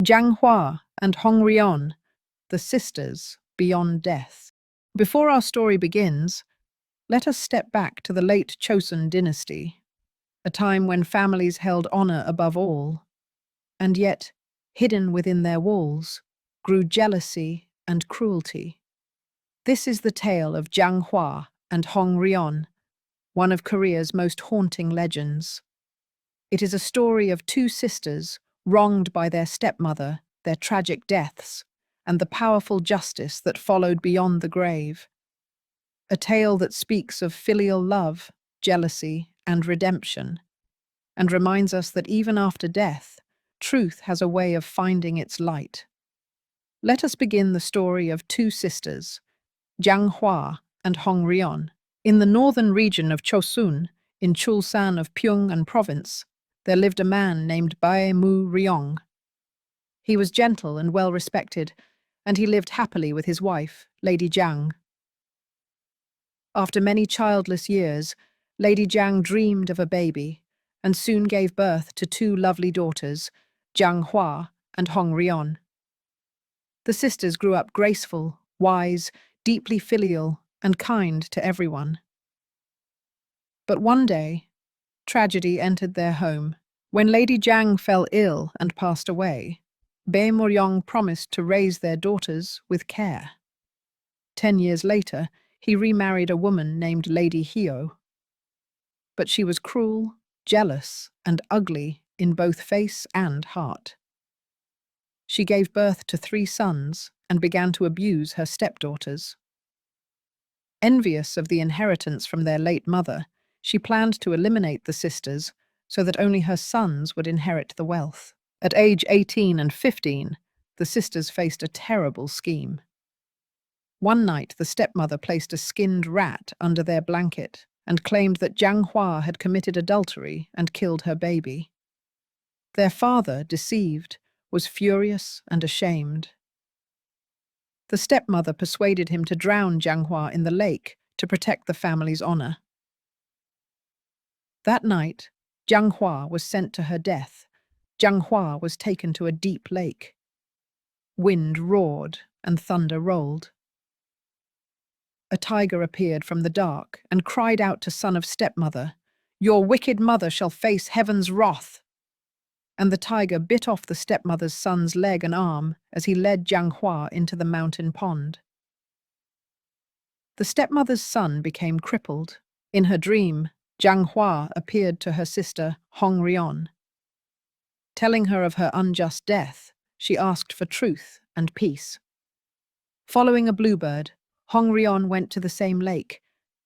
Janghwa and Hongryeon, the sisters beyond death. Before our story begins, let us step back to the late Chosun dynasty, a time when families held honor above all, and yet, hidden within their walls, grew jealousy and cruelty. This is the tale of Janghwa and Hongryeon, one of Korea's most haunting legends. It is a story of two sisters wronged by their stepmother, their tragic deaths, and the powerful justice that followed beyond the grave. A tale that speaks of filial love, jealousy, and redemption, and reminds us that even after death, truth has a way of finding its light. Let us begin the story of two sisters, Janghwa and Hongryeon. In the northern region of Chosun, in Chulsan of Pyongan province, there lived a man named Bae Mu Ryong. He was gentle and well-respected, and he lived happily with his wife, Lady Jang. After many childless years, Lady Jang dreamed of a baby, and soon gave birth to two lovely daughters, Janghwa and Hongryeon. The sisters grew up graceful, wise, deeply filial, and kind to everyone. But one day, tragedy entered their home. When Lady Jang fell ill and passed away, Bae Mu-ryong promised to raise their daughters with care. 10 years later, he remarried a woman named Lady Hyo. But she was cruel, jealous, and ugly in both face and heart. She gave birth to 3 sons and began to abuse her stepdaughters. Envious of the inheritance from their late mother, she planned to eliminate the sisters so that only her sons would inherit the wealth. At age 18 and 15, the sisters faced a terrible scheme. One night, the stepmother placed a skinned rat under their blanket and claimed that Janghwa had committed adultery and killed her baby. Their father, deceived, was furious and ashamed. The stepmother persuaded him to drown Janghwa in the lake to protect the family's honor. That night, Janghwa was sent to her death. Janghwa was taken to a deep lake. Wind roared and thunder rolled. A tiger appeared from the dark and cried out to son of stepmother, "Your wicked mother shall face heaven's wrath." And the tiger bit off the stepmother's son's leg and arm as he led Janghwa into the mountain pond. The stepmother's son became crippled. In her dream, Janghwa appeared to her sister Hongryeon. Telling her of her unjust death, she asked for truth and peace. Following a bluebird, Hongryeon went to the same lake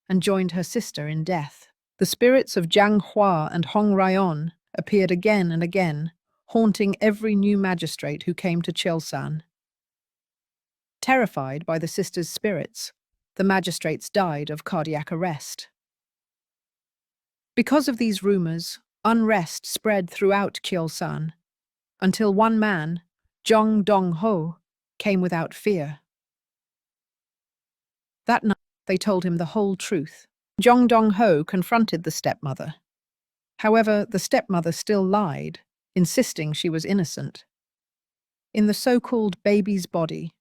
and joined her sister in death. The spirits of Janghwa and Hongryeon appeared again and again, haunting every new magistrate who came to Cheolsan. Terrified by the sisters' spirits, the magistrates died of cardiac arrest. Because of these rumors, unrest spread throughout Cheolsan, until one man, Jong Dong-ho, came without fear. That night, they told him the whole truth. Jong Dong-ho confronted the stepmother. However, the stepmother still lied, insisting she was innocent. In the so-called baby's body,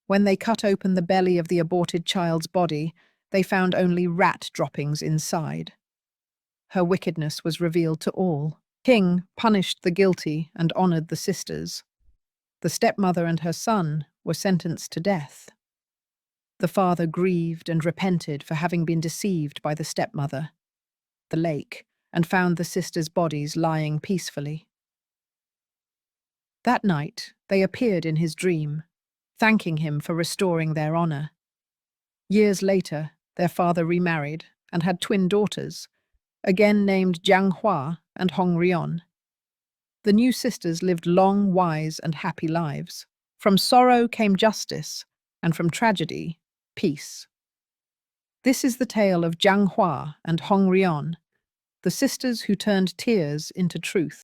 when they cut open the belly of the aborted child's body, they found only rat droppings inside. Her wickedness was revealed to all. King punished the guilty and honored the sisters. The stepmother and her son were sentenced to death. The father grieved and repented for having been deceived by the stepmother, the lake, and found the sisters' bodies lying peacefully. That night, they appeared in his dream, thanking him for restoring their honor. Years later, their father remarried and had twin daughters, again named Janghwa and Hongryeon. The new sisters lived long, wise, and happy lives. From sorrow came justice, and from tragedy, peace. This is the tale of Janghwa and Hongryeon, the sisters who turned tears into truth.